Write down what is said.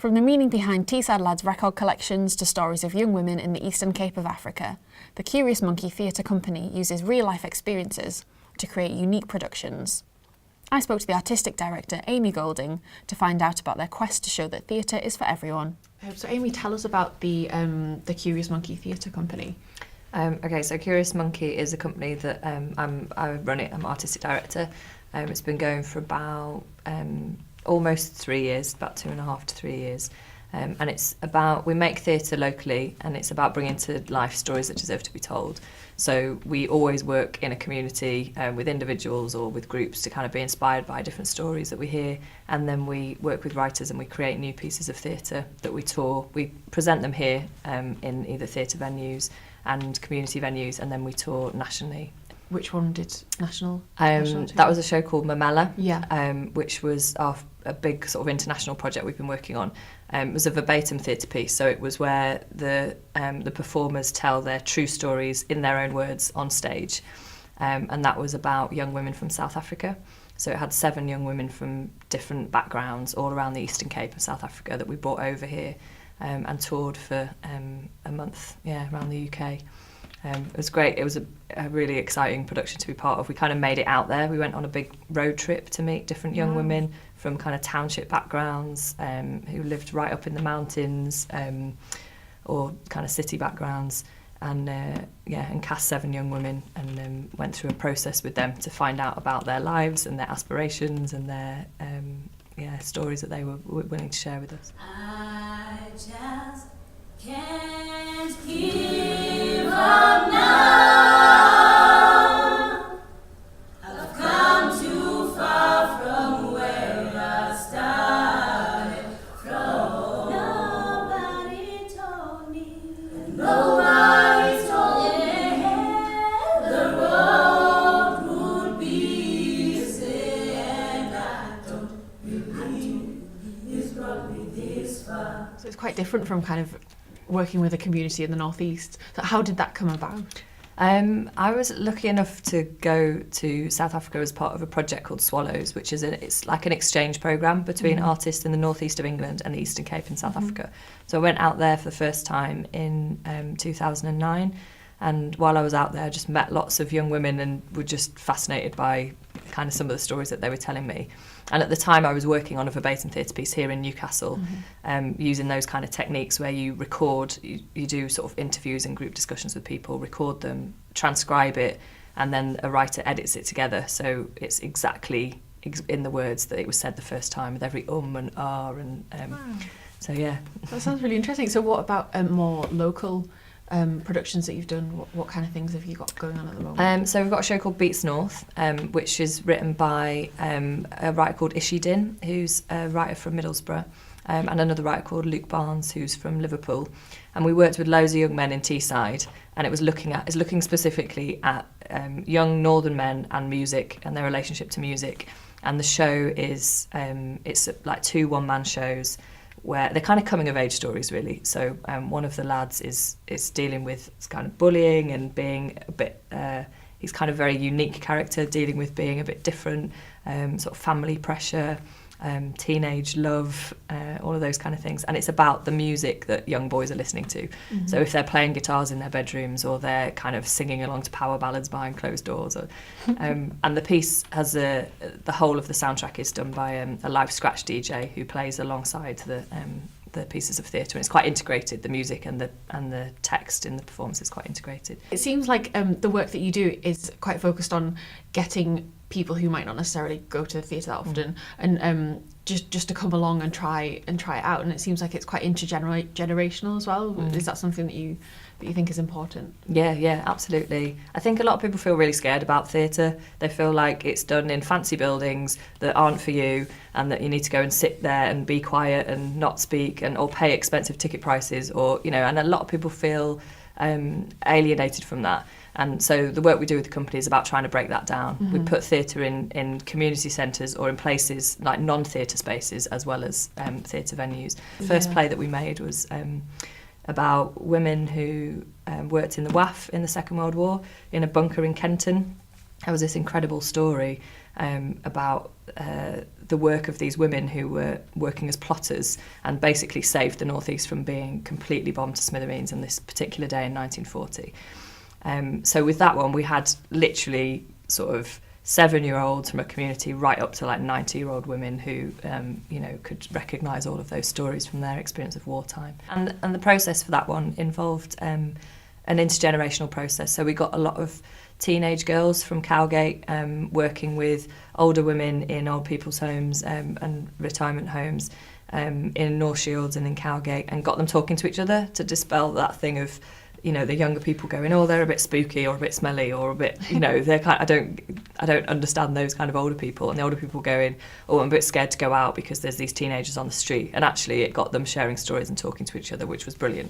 From the meaning behind Teesside Lads record collections to stories of young women in the Eastern Cape of Africa, the CuriousMonkey Theatre Company uses real-life experiences to create unique productions. I spoke to the artistic director, Amy Golding, to find out about their quest to show that theatre is for everyone. So Amy, tell us about the CuriousMonkey Theatre Company. Okay, so CuriousMonkey is a company that I run it, I'm artistic director. It's been going for about almost 3 years, about 2.5 to 3 years. And it's about, we make theatre locally, and it's about bringing to life stories that deserve to be told. So we always work in a community with individuals or with groups to kind of be inspired by different stories that we hear, and then we work with writers and we create new pieces of theatre that we tour. We present them here in either theatre venues and community venues, and then we tour nationally. Which one did national? That was a show called Mamela, yeah. Which was a big sort of international project we've been working on. It was a verbatim theatre piece, so it was where the performers tell their true stories in their own words on stage, and that was about young women from South Africa. So it had 7 young women from different backgrounds all around the Eastern Cape of South Africa that we brought over here and toured for a month, around the UK. It was great. It was a really exciting production to be part of. We kind of made it out there. We went on a big road trip to meet different young women from kind of township backgrounds who lived right up in the mountains or kind of city backgrounds, and cast 7 young women and went through a process with them to find out about their lives and their aspirations and their stories that they were willing to share with us. I just can't give up now. I've come too far from where I started from. Nobody told me. Nobody told me the road would be easy, and I don't believe it's brought me this far. So it's quite different from kind of working with a community in the northeast. So how did that come about? I was lucky enough to go to South Africa as part of a project called Swallows, which is it's like an exchange programme between artists in the northeast of England and the Eastern Cape in South Africa. So I went out there for the first time in 2009, and while I was out there I just met lots of young women and were just fascinated by kind of some of the stories that they were telling me. And at the time I was working on a verbatim theatre piece here in Newcastle, using those kind of techniques where you record, you do sort of interviews and group discussions with people, record them, transcribe it, and then a writer edits it together. So it's exactly in the words that it was said the first time, with every and ah and Wow. So yeah. That sounds really interesting. So what about more local productions that you've done? What kind of things have you got going on at the moment? So we've got a show called Beats North, which is written by a writer called Ishi Din, who's a writer from Middlesbrough, and another writer called Luke Barnes, who's from Liverpool. And we worked with loads of young men in Teesside, and it was looking specifically at young northern men and music and their relationship to music. And the show is it's like 2 one-man shows, where they're kind of coming of age stories really. So one of the lads is dealing with kind of bullying and being a bit, he's kind of very unique character, dealing with being a bit different, sort of family pressure, teenage love, all of those kind of things. And it's about the music that young boys are listening to. So if they're playing guitars in their bedrooms, or they're kind of singing along to power ballads behind closed doors. Or, and the piece has the whole of the soundtrack is done by a live scratch DJ who plays alongside the pieces of theatre, and it's quite integrated. The music and the text in the performance is quite integrated. It seems like the work that you do is quite focused on getting people who might not necessarily go to the theatre that often, and just to come along and try it out. And it seems like it's quite intergenerational as well. Is that something that you think is important? Yeah, absolutely. I think a lot of people feel really scared about theatre. They feel like it's done in fancy buildings that aren't for you, and that you need to go and sit there and be quiet and not speak, or pay expensive ticket prices, or and a lot of people feel alienated from that. And so the work we do with the company is about trying to break that down. We put theatre in community centres or in places like non-theatre spaces, as well as theatre venues. The first play that we made was about women who worked in the WAF in the Second World War in a bunker in Kenton. there was this incredible story about the work of these women who were working as plotters and basically saved the North East from being completely bombed to smithereens on this particular day in 1940. So with that one, we had literally sort of 7-year-olds from a community right up to like 90-year-old women who, could recognise all of those stories from their experience of wartime. And the process for that one involved an intergenerational process. So we got a lot of teenage girls from Cowgate working with older women in old people's homes and retirement homes in North Shields and in Cowgate, and got them talking to each other to dispel that thing of, the younger people going, oh, they're a bit spooky or a bit smelly or a bit, they're kind of, I don't understand those kind of older people. And the older people going, oh, I'm a bit scared to go out because there's these teenagers on the street. And actually it got them sharing stories and talking to each other, which was brilliant.